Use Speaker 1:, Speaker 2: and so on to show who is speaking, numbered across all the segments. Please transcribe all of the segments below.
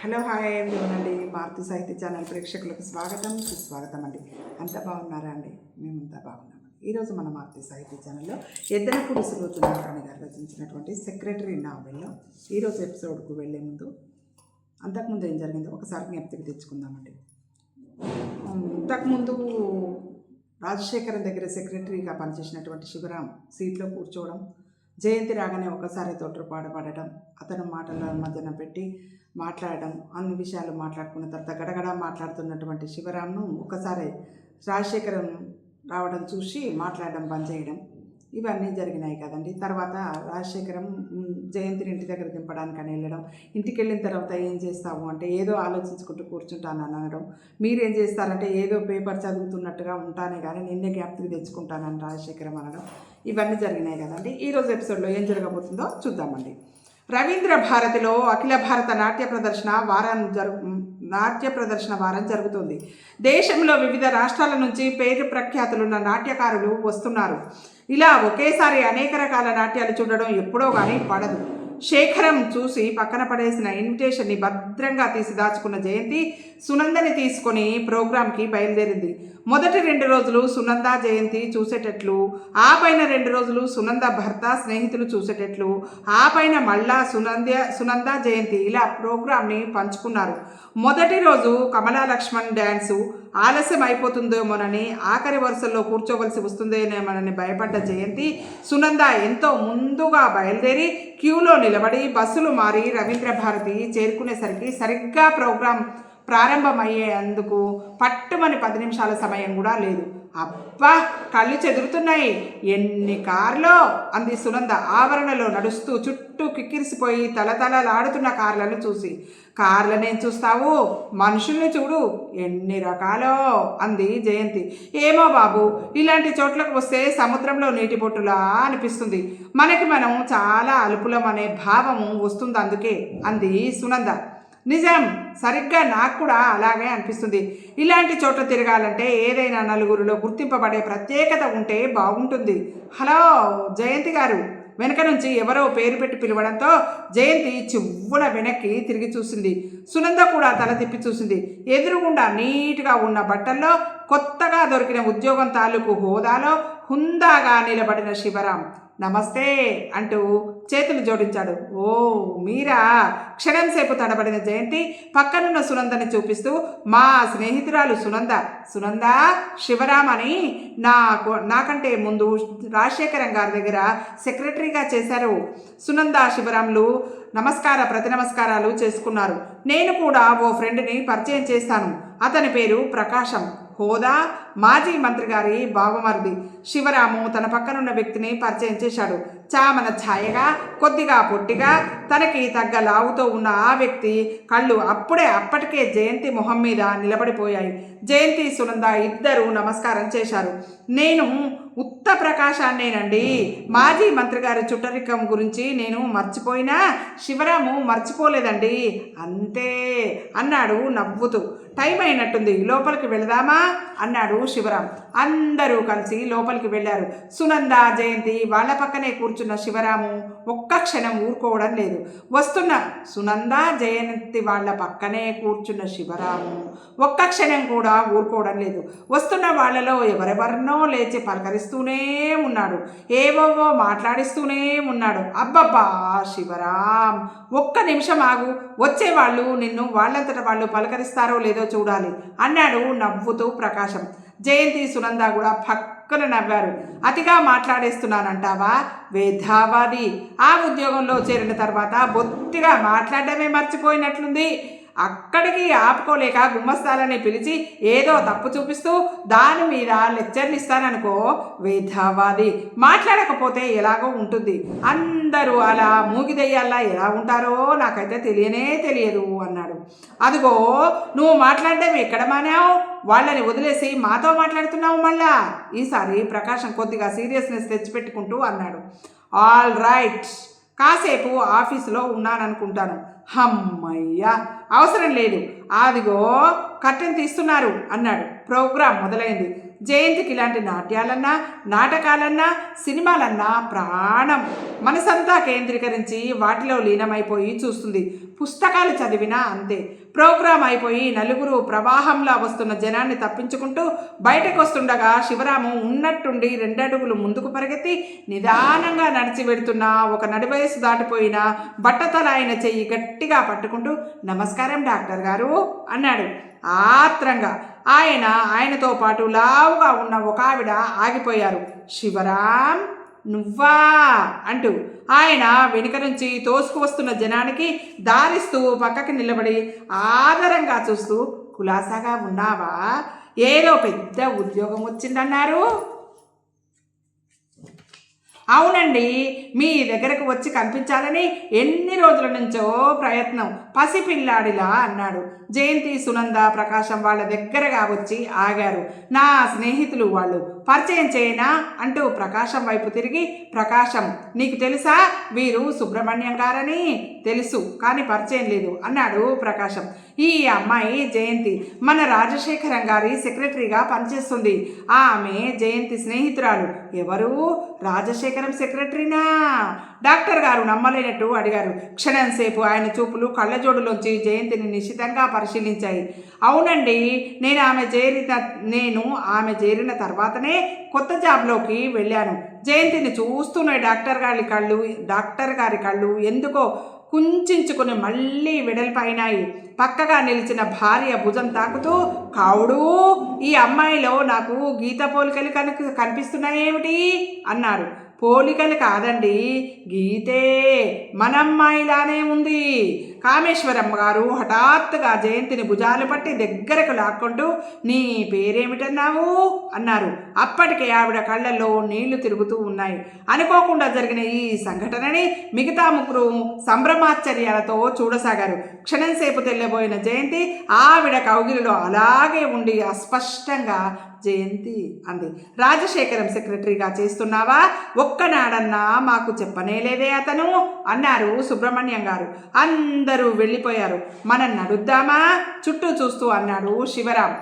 Speaker 1: Hello hi everyone అండి. భారతీయ సాహిత్య channel ప్రేక్షకులకు స్వాగతం సుస్వాగతం అండి. అంత బాగున్నారా అండి? మేమంతా బాగున్నామండి. ఈరోజు మన భారతీయ సాహిత్య ఛానల్లో ఎద్దనపూడి సులోచనారాణి గారు రచించినటువంటి సెక్రటరీ నావెల్లో ఈరోజు ఎపిసోడ్కు వెళ్ళే ముందు అంతకుముందు ఏం జరిగిందో ఒకసారి జ్ఞప్తికి తెచ్చుకుందామండి. అంతకుముందు రాజశేఖరం దగ్గర సెక్రటరీగా పనిచేసినటువంటి శివరాం సీట్లో కూర్చోవడం, జయంతి రాగానే ఒకసారి తోట్రపాటు అతను మాటల మధ్యన పెట్టి మాట్లాడడం, అన్ని విషయాలు మాట్లాడుకున్న తర్వాత గడగడ మాట్లాడుతున్నటువంటి శివరాంను ఒకసారి రాజశేఖరం రావడం చూసి మాట్లాడడం బంద్ చేయడం, ఇవన్నీ జరిగినాయి కదండి. తర్వాత రాజశేఖరం జయంతిని ఇంటి దగ్గర దింపడానికని వెళ్ళడం, ఇంటికి వెళ్ళిన తర్వాత ఏం చేస్తావు అంటే ఏదో ఆలోచించుకుంటూ కూర్చుంటానని అనడం, మీరేం చేస్తారంటే ఏదో పేపర్ చదువుతున్నట్టుగా ఉంటానే కానీ నిన్నే జ్ఞాపకం తెచ్చుకుంటానని రాజశేఖరం అనడం, ఇవన్నీ జరిగినాయి కదండి. ఈరోజు ఎపిసోడ్లో ఏం జరగబోతుందో చూద్దామండి. రవీంద్ర భారతిలో అఖిల భారత నాట్య ప్రదర్శన వారం జరుగుతుంది. దేశంలో వివిధ రాష్ట్రాల నుంచి పేరు ప్రఖ్యాతులున్న నాట్యకారులు వస్తున్నారు. ఇలా ఒకేసారి అనేక రకాల నాట్యాలు చూడడం ఎప్పుడో కానీ పడదు. శేఖరం చూసి పక్కన పడేసిన ఇన్విటేషన్ని భద్రంగా తీసి దాచుకున్న జయంతి సునందని తీసుకొని ప్రోగ్రాంకి బయలుదేరింది. మొదటి 2 రోజులు సునంద జయంతి చూసేటట్లు, ఆ పైన 2 రోజులు సునంద భర్త స్నేహితులు చూసేటట్లు, ఆ పైన మళ్ళా సునంద జయంతి ఇలా ప్రోగ్రాంని పంచుకున్నారు. మొదటి రోజు కమలా లక్ష్మణ్ డ్యాన్సు ఆలస్యం అయిపోతుందేమోనని, ఆఖరి వరుసల్లో కూర్చోవలసి వస్తుందేమోనని భయపడ్డ జయంతి సునంద ఎంతో ముందుగా బయలుదేరి క్యూలో నిలబడి బస్సులు మారి రవీంద్ర భారతి చేరుకునేసరికి సరిగ్గా ప్రోగ్రాం ప్రారంభమయ్యేందుకు పట్టుమని 10 నిమిషాల సమయం కూడా లేదు. అబ్బా, కళ్ళు చెదురుతున్నాయి, ఎన్ని కార్లో అంది సునంద ఆవరణలో నడుస్తూ చుట్టూ కిక్కిరిసిపోయి తలతలలాడుతున్న కార్లను చూసి. కార్లనేం చూస్తావు, మనుషుల్ని చూడు, ఎన్ని రకాలో అంది జయంతి. ఏమో బాబు, ఇలాంటి చోట్లకు వస్తే సముద్రంలో నీటి బొట్టులా అనిపిస్తుంది, మనకి మనం చాలా అలుపులం అనే భావము వస్తుంది అందుకే అంది సునంద. నిజం, సరిగ్గా నాకు కూడా అలాగే అనిపిస్తుంది. ఇలాంటి చోట్ల తిరగాలంటే ఏదైనా నలుగురిలో గుర్తింపబడే ప్రత్యేకత ఉంటే బాగుంటుంది. హలో జయంతి గారు, వెనక నుంచి ఎవరో పేరు పెట్టి పిలవడంతో జయంతి చివ్వున వెనక్కి తిరిగి చూసింది. సునంద కూడా తల తిప్పి చూసింది. ఎదురుగుండా నీట్గా ఉన్న బట్టల్లో కొత్తగా దొరికిన ఉద్యోగం తాలూకు హోదాలో హుందాగా నిలబడిన శివరాం నమస్తే అంటూ చేతులు జోడించాడు. ఓ మీరా? క్షణం సేపు తడబడిన జయంతి పక్కనున్న సునందని చూపిస్తూ, మా స్నేహితురాలు సునంద శివరాం అని నాకంటే ముందు రాజశేఖరం గారి దగ్గర సెక్రటరీగా చేశారు. సునంద శివరాంలు ప్రతి నమస్కారాలు చేసుకున్నారు. నేను కూడా ఓ ఫ్రెండ్ని పరిచయం చేస్తాను, అతని పేరు ప్రకాశం, హోదా మాజీ మంత్రి గారి బావమరిది. శివరాము తన పక్కనున్న వ్యక్తిని పరిచయం చేశాడు. చామన ఛాయగా, కొద్దిగా పొట్టిగా, తనకి తగ్గ లావుతో ఉన్న ఆ వ్యక్తి కళ్ళు అప్పటికే జయంతి మొహం మీద నిలబడిపోయాయి. జయంతి సునంద ఇద్దరు నమస్కారం చేశారు. నేను ఉత్త ప్రకాశాన్నేనండి, మాజీ మంత్రి గారి చుట్టరికం గురించి నేను మర్చిపోయినా శివరాము మర్చిపోలేదండి అంతే అన్నాడు నవ్వుతూ. టైం అయినట్టుంది, లోపలికి వెళదామా అన్నాడు శివరాం. అందరూ కలిసి లోపలికి వెళ్ళారు. సునంద జయంతి వాళ్ళ పక్కనే కూర్చున్న శివరాము ఒక్క క్షణం ఊరుకోవడం లేదు. వస్తున్న సునంద జయంతి వాళ్ళ పక్కనే కూర్చున్న శివరాము ఒక్క క్షణం కూడా ఊరుకోవడం లేదు. వస్తున్న వాళ్ళలో ఎవరెవరినో లేచి పలకరిస్తూనే ఉన్నాడు, ఏవోవో మాట్లాడిస్తూనే ఉన్నాడు. అబ్బబ్బా శివరాం, ఒక్క నిమిషం ఆగు, వచ్చేవాళ్ళు నిన్ను వాళ్ళంతట వాళ్ళు పలకరిస్తారో లేదో చూడాలి అన్నాడు నవ్వుతూ ప్రకాశం. జయంతి సునంద కూడా పక్కన నవ్వారు. అతిగా మాట్లాడేస్తున్నానంటావా వేధావాది, ఆ ఉద్యోగంలో చేరిన తర్వాత బొత్తిగా మాట్లాడడమే మర్చిపోయినట్లుంది. అక్కడికి ఆపుకోలేక గుమ్మస్తాలని పిలిచి ఏదో తప్పు చూపిస్తూ దాని మీద లెక్చర్లు ఇస్తాననుకో వేధావాది, మాట్లాడకపోతే ఎలాగో ఉంటుంది. అందరూ అలా మూగిదయ్యాలా ఎలా ఉంటారో నాకైతే తెలియదు అన్నాడు. అదిగో నువ్వు మాట్లాడడం ఎక్కడ మానావు, వాళ్ళని వదిలేసి మాతో మాట్లాడుతున్నావు మళ్ళా. ఈసారి ప్రకాశం కొద్దిగా సీరియస్నెస్ తెచ్చిపెట్టుకుంటూ అన్నాడు. ఆల్ రైట్, కాసేపు ఆఫీసులో ఉన్నాననుకుంటాను. హమ్మయ్యా, అవసరం లేదు, అదిగో కర్టెన్ తీస్తున్నారు అన్నాడు. ప్రోగ్రాం మొదలైంది. జయంతికి ఇలాంటి నాట్యాలన్నా, నాటకాలన్నా, సినిమాలన్నా ప్రాణం. మనసంతా కేంద్రీకరించి వాటిలో లీనమైపోయి చూస్తుంది. పుస్తకాలు చదివినా అంతే. ప్రోగ్రాం అయిపోయి నలుగురు ప్రవాహంలా వస్తున్న జనాన్ని తప్పించుకుంటూ బయటకు వస్తుండగా శివరాము ఉన్నట్టుండి 2 అడుగులు ముందుకు పరిగెత్తి నిదానంగా నడిచి వెడుతున్న ఒక నడివయసు దాటిపోయిన బట్టతల ఆయన చెయ్యి గట్టిగా పట్టుకుంటూ నమస్కారం డాక్టర్ గారు అన్నాడు ఆత్రంగా. ఆయనతో పాటు లావుగా ఉన్న ఒక ఆవిడ ఆగిపోయారు. శివరాం నువ్వా అంటూ ఆయన వెనుక నుంచి తోసుకు వస్తున్న జనానికి దారిస్తూ పక్కకి నిలబడి ఆదరంగా చూస్తూ కులాసాగా ఉన్నావా? ఏదో పెద్ద ఉద్యోగం వచ్చిందన్నారు. అవునండి, మీ దగ్గరకు వచ్చి కనిపించాలని ఎన్ని రోజుల నుంచో ప్రయత్నం, పసిపిల్లాడిలా అన్నాడు. జయంతి, సునంద, ప్రకాశం వాళ్ళ దగ్గరగా వచ్చి ఆగారు. నా స్నేహితులు వాళ్ళు, పరిచయం చేయనా అంటూ ప్రకాశం వైపు తిరిగి, ప్రకాశం నీకు తెలుసా? వీరు సుబ్రహ్మణ్యం గారని. తెలుసు, కానీ పరిచయం లేదు అన్నాడు ప్రకాశం. ఈ అమ్మాయి జయంతి మన రాజశేఖరం గారి సెక్రటరీగా పనిచేస్తుంది. ఆమె జయంతి స్నేహితురాలు. ఎవరు? రాజశేఖరం సెక్రటరీనా? డాక్టర్ గారు నమ్మలేనట్టు అడిగారు. క్షణంసేపు ఆయన చూపులు కళ్ళజోడులోంచి జయంతిని నిశితంగా పరిశీలించాయి. అవునండి, నేను ఆమె చేరిన తర్వాతనే కొత్త జాబ్లోకి వెళ్ళాను. జయంతిని చూస్తున్న డాక్టర్ గారి కళ్ళు ఎందుకో కుంచుకుని మళ్ళీ వెడల్పైనాయి. పక్కగా నిలిచిన భార్య భుజం తాకుతూ, కావుడు, ఈ అమ్మాయిలో నాకు గీత పోలికలు కనిపిస్తున్నాయేమిటి అన్నారు. పోలికలు కాదండి, గీతే మనమ్మాయిలానే ఉంది. కామేశ్వరమ్మ గారు హఠాత్తుగా జయంతిని భుజాలు పట్టి దగ్గరకు లాక్కుంటూ నీ పేరేమిటన్నావు అన్నారు. అప్పటికే ఆవిడ కళ్ళల్లో నీళ్లు తిరుగుతూ ఉన్నాయి. అనుకోకుండా జరిగిన ఈ సంఘటనని మిగతా ముగ్గురు సంభ్రమాశ్చర్యాలతో చూడసాగారు. క్షణంసేపు తెల్లబోయిన జయంతి ఆవిడ కౌగిలిలో అలాగే ఉండి అస్పష్టంగా జయంతి అంది. రాజశేఖరం సెక్రటరీగా చేస్తున్నావా? ఒక్కనాడన్నా మాకు చెప్పనేలేదే అతను అన్నారు సుబ్రహ్మణ్యం గారు. అందరూ వెళ్ళిపోయారు. మనం నడుద్దామా చుట్టూ చూస్తూ అన్నాడు శివరాం.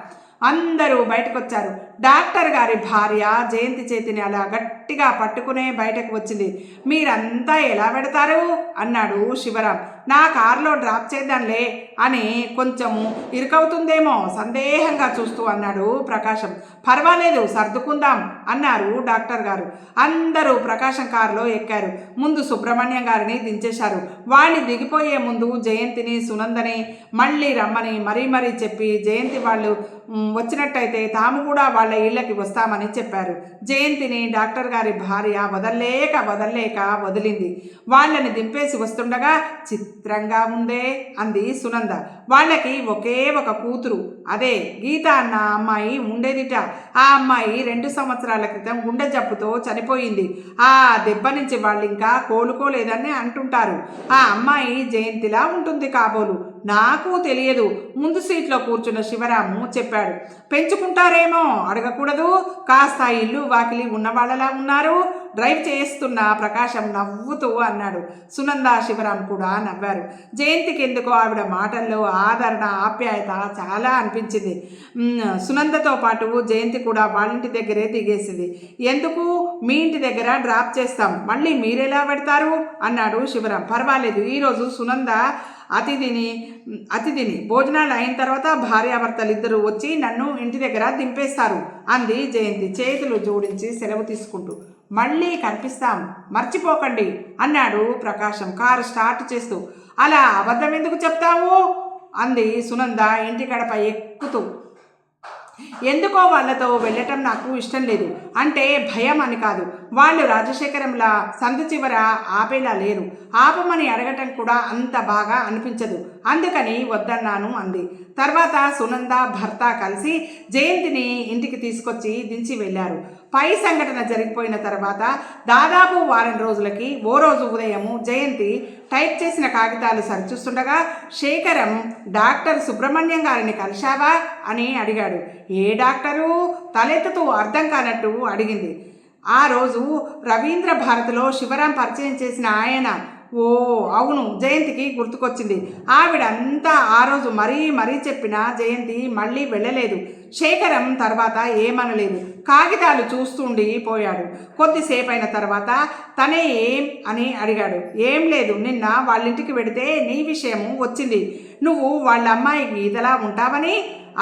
Speaker 1: అందరూ బయటకొచ్చారు. డాక్టర్ గారి భార్య జయంతి చేతిని అలా గట్టిగా పట్టుకునే బయటకు వచ్చింది. మీరంతా ఎలా పెడతారు అన్నాడు శివరాం. నా కారులో డ్రాప్ చేద్దాంలే అని కొంచెం ఇరుకవుతుందేమో సందేహంగా చూస్తూ అన్నాడు ప్రకాశం. పర్వాలేదు, సర్దుకుందాం అన్నారు డాక్టర్ గారు. అందరూ ప్రకాశం కారులో ఎక్కారు. ముందు సుబ్రహ్మణ్యం గారిని దించేశారు. వాళ్ళని దిగిపోయే ముందు జయంతిని, సునందని మళ్ళీ రమ్మని మరీ చెప్పి జయంతి వాళ్ళు వచ్చినట్టయితే తాము కూడా వాళ్ళ ఇళ్ళకి వస్తామని చెప్పారు. జయంతిని డాక్టర్ గారి భార్య వదల్లేక వదిలింది. వాళ్ళని దింపేసి వస్తుండగా చిత్రంగా ఉందే అంది సునంద. వాళ్ళకి ఒకే ఒక కూతురు, అదే గీత అన్న అమ్మాయి ఉండేదిట. ఆ అమ్మాయి 2 సంవత్సరాల క్రితం గుండె జబ్బుతో చనిపోయింది. ఆ దెబ్బ నుంచి వాళ్ళు ఇంకా కోలుకోలేదని అంటుంటారు. ఆ అమ్మాయి జయంతిలా ఉంటుంది కాబోలు. నాకు తెలియదు, ముందు సీట్లో కూర్చున్న శివరాము చెప్పాడు. పెంచుకుంటారేమో, అడగకూడదు, కాస్త ఇల్లు వాకిలి ఉన్నవాళ్ళలా ఉన్నారు. డ్రైవ్ చేస్తున్న ప్రకాశం నవ్వుతూ అన్నాడు. సునంద, శివరాం కూడా నవ్వారు. జయంతికి ఎందుకో ఆవిడ మాటల్లో ఆదరణ, ఆప్యాయత చాలా అనిపించింది. సునందతో పాటు జయంతి కూడా వాళ్ళింటి దగ్గరే దిగేసింది. ఎందుకు, మీ ఇంటి దగ్గర డ్రాప్ చేస్తాం, మళ్ళీ మీరెలా పెడతారు అన్నాడు శివరాం. పర్వాలేదు, ఈరోజు సునంద అతిథిని భోజనాలు అయిన తర్వాత భార్యాభర్తలు ఇద్దరు వచ్చి నన్ను ఇంటి దగ్గర దింపేస్తారు అంది జయంతి చేతులు జోడించి సెలవు తీసుకుంటూ. మళ్ళీ కనిపిస్తాం, మర్చిపోకండి అన్నాడు ప్రకాశం కారు స్టార్ట్ చేస్తూ. అలా అబద్ధం ఎందుకు చెప్తావు అంది సునంద ఇంటి గడప ఎక్కుతూ. ఎందుకో వాళ్ళతో వెళ్ళటం నాకు ఇష్టం లేదు. అంటే భయం అని కాదు, వాళ్ళు రాజశేఖరంలా సందు చివర ఆపేలా లేరు. ఆపమని అడగటం కూడా అంత బాగా అనిపించదు, అందుకని వద్దన్నాను అంది. తర్వాత సునంద భర్త కలిసి జయంతిని ఇంటికి తీసుకొచ్చి దించి వెళ్ళారు. పై సంఘటన జరిగిపోయిన తర్వాత దాదాపు వారం రోజులకి ఓ రోజు ఉదయము జయంతి టైప్ చేసిన కాగితాలు సరిచూస్తుండగా శేఖరం డాక్టర్ సుబ్రహ్మణ్యం గారిని కలిశావా అని అడిగాడు. ఏ డాక్టరు తలెత్తుతూ అర్థం కానట్టు అడిగింది. ఆ రోజు రవీంద్ర భారతిలో శివరాం పరిచయం చేసిన ఆయన ఓ అవును, జయంతికి గుర్తుకొచ్చింది. ఆవిడంతా ఆ రోజు మరీ చెప్పినా జయంతి మళ్ళీ వెళ్ళలేదు. శేఖరం తర్వాత ఏమనలేదు, కాగితాలు చూస్తుండి పోయాడు. కొద్దిసేపు అయిన తర్వాత తనే ఏం అని అడిగాడు. ఏం లేదు, నిన్న వాళ్ళింటికి వెడితే నీ విషయము వచ్చింది. నువ్వు వాళ్ళ అమ్మాయి గీతలా ఉంటావని.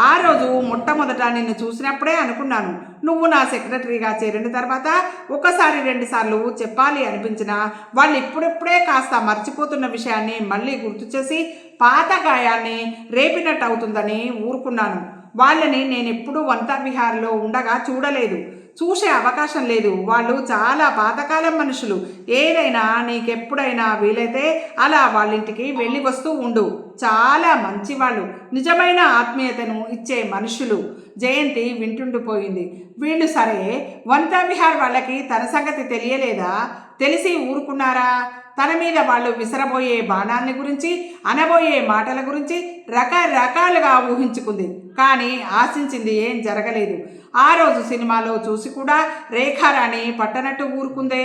Speaker 1: ఆ రోజు మొట్టమొదట నిన్ను చూసినప్పుడే అనుకున్నాను. నువ్వు నా సెక్రటరీగా చేరిన తర్వాత ఒకసారి 2 సార్లు చెప్పాలి అనిపించినా వాళ్ళు ఇప్పుడిప్పుడే కాస్త మర్చిపోతున్న విషయాన్ని మళ్ళీ గుర్తు చేసి పాత గాయాన్ని రేపినట్టు అవుతుందని ఊరుకున్నాను. వాళ్ళని నేనెప్పుడూ వంతా విహార్లో ఉండగా చూడలేదు, చూసే అవకాశం లేదు. వాళ్ళు చాలా పాతకాలం మనుషులు. ఏదైనా నీకెప్పుడైనా వీలైతే అలా వాళ్ళింటికి వెళ్ళి వస్తూ ఉండు. చాలా మంచివాళ్ళు, నిజమైన ఆత్మీయతను ఇచ్చే మనుషులు. జయంతి వింటుండిపోయింది. వీళ్ళు సరే, వంతా విహార్ వాళ్ళకి తన సంగతి తెలియలేదా? తెలిసి ఊరుకున్నారా? తన మీద వాళ్ళు విసరబోయే బాణాన్ని గురించి, అనబోయే మాటల గురించి రకరకాలుగా ఊహించుకుంది. కానీ ఆశించింది ఏం జరగలేదు. ఆ రోజు సినిమాలో చూసి కూడా రేఖారాణి పట్టనట్టు ఊరుకుందే.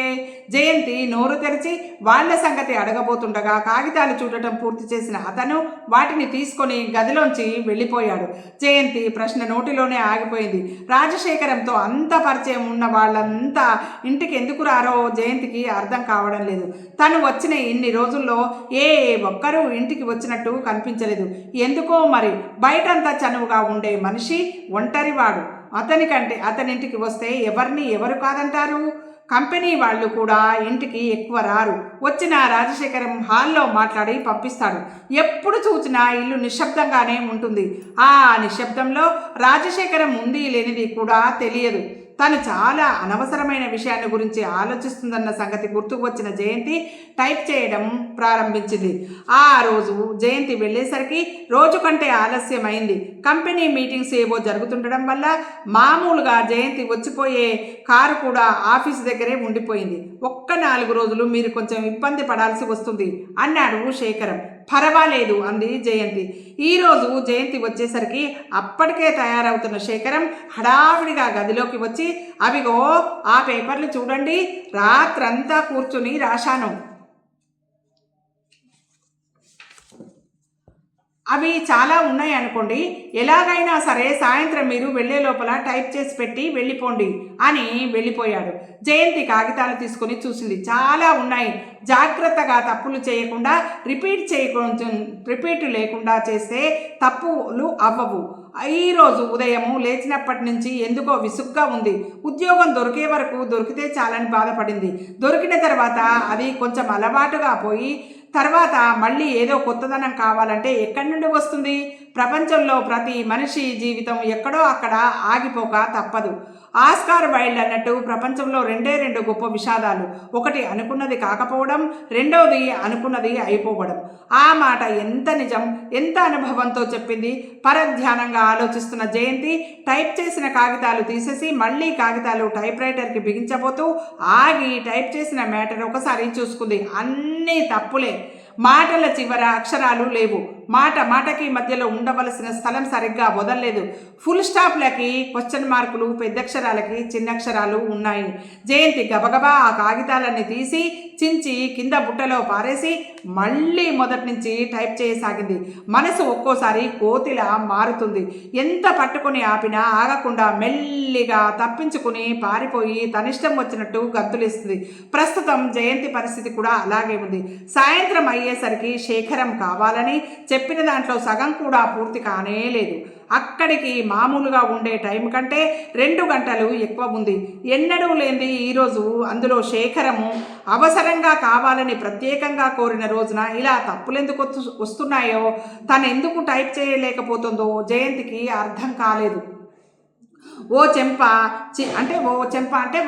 Speaker 1: జయంతి నోరు తెరిచి వాళ్ళ సంగతి అడగబోతుండగా కాగితాలు చూడటం పూర్తి చేసిన అతను వాటిని తీసుకొని గదిలోంచి వెళ్ళిపోయాడు. జయంతి ప్రశ్న నోటిలోనే ఆగిపోయింది. రాజశేఖరంతో అంత పరిచయం ఉన్న వాళ్ళంతా ఇంటికి ఎందుకు రారో జయంతికి అర్థం కావడం లేదు. తను వచ్చిన ఇన్ని రోజుల్లో ఏ ఒక్కరూ ఇంటికి వచ్చినట్టు కనిపించలేదు. ఎందుకో మరి బయటంతా చనువుగా ఉండే మనిషి ఒంటరివాడు. అతనింటికి వస్తే ఎవరు కాదంటారు? కంపెనీ వాళ్ళు కూడా ఇంటికి ఎక్కువ రారు. వచ్చిన రాజశేఖరం హాల్లో మాట్లాడి పంపిస్తాడు. ఎప్పుడు చూసినా ఇల్లు నిశ్శబ్దంగానే ఉంటుంది. ఆ నిశ్శబ్దంలో రాజశేఖరం ఉంది లేనిది కూడా తెలియదు. తను చాలా అనవసరమైన విషయాన్ని గురించి ఆలోచిస్తుందన్న సంగతి గుర్తుకు వచ్చిన జయంతి టైప్ చేయడం ప్రారంభించింది. ఆ రోజు జయంతి వెళ్ళేసరికి రోజు కంటే ఆలస్యమైంది. కంపెనీ మీటింగ్స్ ఏవో జరుగుతుండడం వల్ల మామూలుగా జయంతి వచ్చిపోయే కారు కూడా ఆఫీస్ దగ్గరే ఉండిపోయింది. ఒక్క 4 రోజులు మీరు కొంచెం ఇబ్బంది పడాల్సి వస్తుంది అన్నాడు శేఖరం. పర్వాలేదు అంది జయంతి. ఈరోజు జయంతి వచ్చేసరికి అప్పటికే తయారవుతున్న శేఖరం హడావిడిగా గదిలోకి వచ్చి, అవిగో ఆ పేపర్లు చూడండి, రాత్రంతా కూర్చుని రాశాను. అవి చాలా ఉన్నాయి అనుకోండి. ఎలాగైనా సరే సాయంత్రం మీరు వెళ్లే లోపల టైప్ చేసి పెట్టి వెళ్ళిపోండి అని వెళ్ళిపోయాడు. జయంతి కాగితాలు తీసుకొని చూసింది. చాలా ఉన్నాయి. జాగ్రత్తగా తప్పులు చేయకుండా రిపీట్ లేకుండా చేస్తే తప్పులు అవ్వవు. ఈరోజు ఉదయము లేచినప్పటి నుంచి ఎందుకో విసుగ్గా ఉంది. ఉద్యోగం దొరికే వరకు దొరికితే చాలని బాధపడింది. దొరికిన తర్వాత అది కొంచెం అలవాటుగా పోయి తర్వాత మళ్ళీ ఏదో కొత్తదనం కావాలంటే ఎక్కడి నుండి వస్తుంది? ప్రపంచంలో ప్రతి మనిషి జీవితం ఎక్కడో అక్కడ ఆగిపోక తప్పదు. ఆస్కార్ వైల్డ్ అన్నట్టు ప్రపంచంలో 2 గొప్ప విషాదాలు. ఒకటి అనుకున్నది కాకపోవడం, రెండోది అనుకున్నది అయిపోవడం. ఆ మాట ఎంత నిజం, ఎంత అనుభవంతో చెప్పింది. పరధ్యానంగా ఆలోచిస్తున్న జయంతి టైప్ చేసిన కాగితాలు తీసేసి మళ్ళీ కాగితాలు టైప్ రైటర్కి బిగించబోతూ ఆగి టైప్ చేసిన మ్యాటర్ ఒకసారి చూసుకుంది. అన్నీ తప్పులే. మాటల చివర అక్షరాలు లేవు. మాటకి మధ్యలో ఉండవలసిన స్థలం సరిగ్గా వదలలేదు. ఫుల్ స్టాప్లకి క్వశ్చన్ మార్కులు, పెద్దక్షరాలకి చిన్నక్షరాలు ఉన్నాయి. జయంతి గబగబా ఆ కాగితాలన్నీ తీసి చించి కింద బుట్టలో పారేసి మళ్ళీ మొదటి నుంచి టైప్ చేయసాగింది. మనసు ఒక్కోసారి కోతిలా మారుతుంది. ఎంత పట్టుకొని ఆపినా ఆగకుండా మెల్లిగా తప్పించుకుని పారిపోయి తనిష్టం వచ్చినట్టు గంతులేస్తుంది. ప్రస్తుతం జయంతి పరిస్థితి కూడా అలాగే ఉంది. సాయంత్రం అయ్యేసరికి శేఖరం కావాలని చెప్పిన దాంట్లో సగం కూడా పూర్తి కానే లేదు. అక్కడికి మామూలుగా ఉండే టైం కంటే 2 గంటలు ఎక్కువ ఉంది. ఎన్నడూ లేనిది ఈరోజు. అందులో శేఖరము అవసరంగా కావాలని ప్రత్యేకంగా కోరిన రోజున ఇలా తప్పులెందుకు వస్తున్నాయో, తను ఎందుకు టైప్ చేయలేకపోతుందో జయంతికి అర్థం కాలేదు. ఓ చెంప అంటే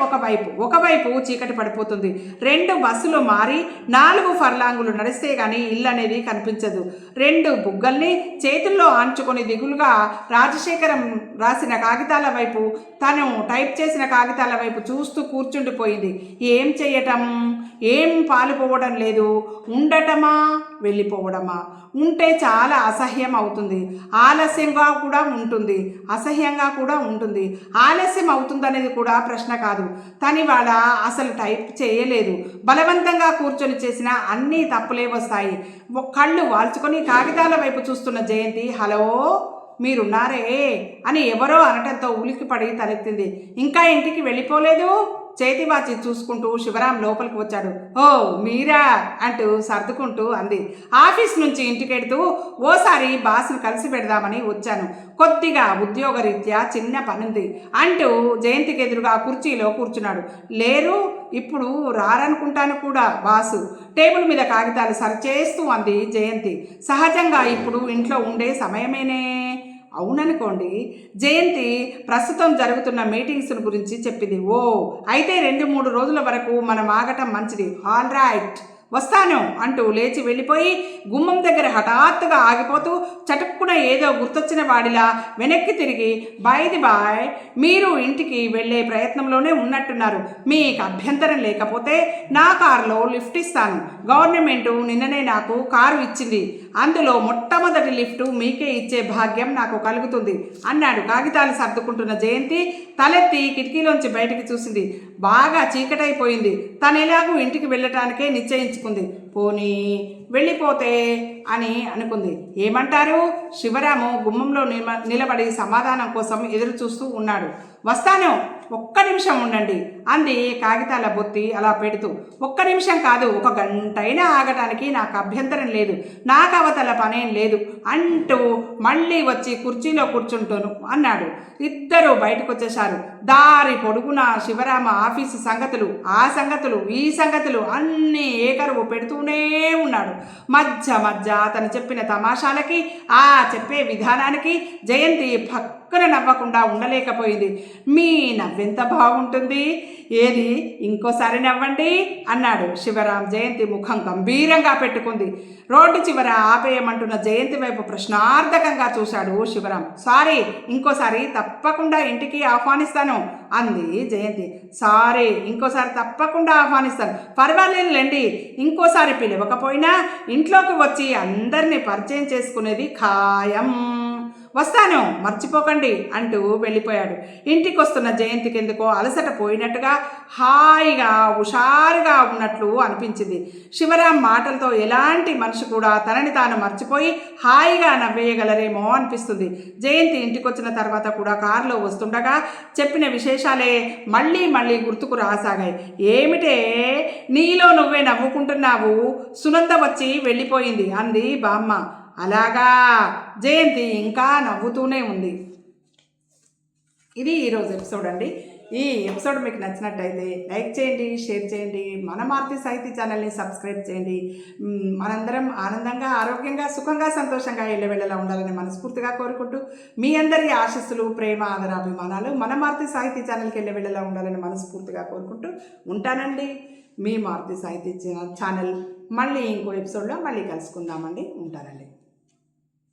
Speaker 1: ఒకవైపు చీకటి పడిపోతుంది. 2 బస్సులు మారి 4 ఫర్లాంగులు నడిస్తే గాని ఇల్లు అనేది కనిపించదు. 2 బుగ్గల్ని చేతుల్లో ఆంచుకొని దిగులుగా రాజశేఖరం రాసిన కాగితాల వైపు, తను టైప్ చేసిన కాగితాల వైపు చూస్తూ కూర్చుండిపోయింది. ఏం చెయ్యటం? ఏం పాలుపోవడం లేదు. ఉండటమా వెళ్ళిపోవడమా? ఉంటే చాలా అసహ్యం అవుతుంది. ఆలస్యంగా కూడా ఉంటుంది, అసహ్యంగా కూడా ఉంటుంది. ఉంటుంది. ఆలస్యం అవుతుందనేది కూడా ప్రశ్న కాదు. తను ఇవాళ అసలు టైప్ చేయలేదు. బలవంతంగా కూర్చొని చేసిన అన్నీ తప్పులే వస్తాయి. కళ్ళు వాల్చుకొని కాగితాల వైపు చూస్తున్న జయంతి, హలో మీరున్నారే అని ఎవరో అనటంతో ఉలిక్కిపడి తలెత్తింది. ఇంకా ఇంటికి వెళ్ళిపోలేదు? చేతి వాచి చూసుకుంటూ శివరాం లోపలికి వచ్చాడు. ఓ మీరా అంటూ సర్దుకుంటూ అంది. ఆఫీస్ నుంచి ఇంటికెడుతూ ఓసారి బాస్ను కలిసి పెడదామని వచ్చాను. కొద్దిగా ఉద్యోగరీత్యా చిన్న పనుంది అంటూ జయంతికి ఎదురుగా కుర్చీలో కూర్చున్నాడు. లేరు, ఇప్పుడు రారనుకుంటాను కూడా బాసు. టేబుల్ మీద కాగితాలు సరిచేస్తూ అంది జయంతి. సహజంగా ఇప్పుడు ఇంట్లో ఉండే సమయమేనే. అవుననుకోండి. జయంతి ప్రస్తుతం జరుగుతున్న మీటింగ్స్ గురించి చెప్పింది. ఓ అయితే 2-3 రోజుల వరకు మనం ఆగటం మంచిది. ఆల్ రైట్ వస్తాను అంటూ లేచి వెళ్ళిపోయి గుమ్మం దగ్గర హఠాత్తుగా ఆగిపోతూ చటుక్కున ఏదో గుర్తొచ్చిన వాడిలా వెనక్కి తిరిగి, బై ది బాయ్ మీరు ఇంటికి వెళ్ళే ప్రయత్నంలోనే ఉన్నట్టున్నారు. మీకు అభ్యంతరం లేకపోతే నా కారులో లిఫ్ట్ ఇస్తాను. గవర్నమెంట్ నిన్ననే నాకు కారు ఇచ్చింది. అందులో మొట్టమొదటి లిఫ్ట్ మీకే ఇచ్చే భాగ్యం నాకు కలుగుతుంది అన్నాడు. కాగితాలు సర్దుకుంటున్న జయంతి తలెత్తి కిటికీలోంచి బయటికి చూసింది. బాగా చీకటైపోయింది. తను ఎలాగూ ఇంటికి వెళ్ళటానికే నిశ్చయించుకుంది. పోనీ వెళ్ళిపోతే అని అనుకుంది. ఏమంటారు? శివరాము గుమ్మంలో నిలబడి సమాధానం కోసం ఎదురు చూస్తూ ఉన్నాడు. వస్తాను, ఒక్క నిమిషం ఉండండి అంది కాగితాల బొత్తి అలా పెడుతూ. ఒక్క నిమిషం కాదు, 1 గంటైనా ఆగటానికి నాకు అభ్యంతరం లేదు. నాకు అవతల పనేం లేదు అంటూ మళ్ళీ వచ్చి కుర్చీలో కూర్చుంటాను అన్నాడు. ఇద్దరూ బయటకు వచ్చేశారు. దారి పొడుగున శివరామ ఆఫీసు సంగతులు, ఆ సంగతులు, ఈ సంగతులు అన్నీ ఏకరువు పెడుతూనే ఉన్నాడు. మధ్య మధ్య అతను చెప్పిన తమాషాలకి, ఆ చెప్పే విధానానికి జయంతి పక్కన నవ్వకుండా ఉండలేకపోయింది. మీ నవ్వెంత బాగుంటుంది, ఏది ఇంకోసారి నవ్వండి అన్నాడు శివరాం. జయంతి ముఖం గంభీరంగా పెట్టుకుంది. రోడ్డు చివర ఆపేయమంటున్న జయంతి వైపు ప్రశ్నార్థకంగా చూశాడు శివరాం. సారీ, ఇంకోసారి తప్పకుండా ఇంటికి ఆహ్వానిస్తాను అంది జయంతి. సారీ, ఇంకోసారి తప్పకుండా ఆహ్వానిస్తాను. పర్వాలేదులేండి, ఇంకోసారి పిలవకపోయినా ఇంట్లోకి వచ్చి అందరినీ పరిచయం చేసుకునేది ఖాయం. వస్తాను, మర్చిపోకండి అంటూ వెళ్ళిపోయాడు. ఇంటికి వస్తున్న జయంతికి ఎందుకో అలసట పోయినట్టుగా, హాయిగా హుషారుగా ఉన్నట్లు అనిపించింది. శివరాం మాటలతో ఎలాంటి మనిషి కూడా తనని తాను మర్చిపోయి హాయిగా నవ్వేయగలరేమో అనిపిస్తుంది. జయంతి ఇంటికి వచ్చిన తర్వాత కూడా కారులో వస్తుండగా చెప్పిన విశేషాలే మళ్ళీ మళ్ళీ గుర్తుకు రాసాగాయి. ఏమిటే నీలో నువ్వే నవ్వుకుంటున్నావు, సునంద వచ్చి వెళ్ళిపోయింది అంది బామ్మ. అలాగా, జయంతి ఇంకా నవ్వుతూనే ఉంది. ఇది ఈరోజు ఎపిసోడ్ అండి. ఈ ఎపిసోడ్ మీకు నచ్చినట్టయితే లైక్ చేయండి, షేర్ చేయండి, మన మారుతి సాహితీ ఛానల్ని సబ్స్క్రైబ్ చేయండి. మనందరం ఆనందంగా, ఆరోగ్యంగా, సుఖంగా, సంతోషంగా ఎల్లవెళ్ళలా ఉండాలని మనస్ఫూర్తిగా కోరుకుంటూ, మీ అందరి ఆశీస్సులు, ప్రేమ, ఆదరాభిమానాలు మన మారుతి సాహితీ ఛానల్కి ఎల్లవెళ్ళలా ఉండాలని మనస్ఫూర్తిగా కోరుకుంటూ ఉంటానండి. మీ మారుతి సాహితీ ఛానల్. మళ్ళీ ఇంకో ఎపిసోడ్లో మళ్ళీ కలుసుకుందామండి. ఉంటానండి.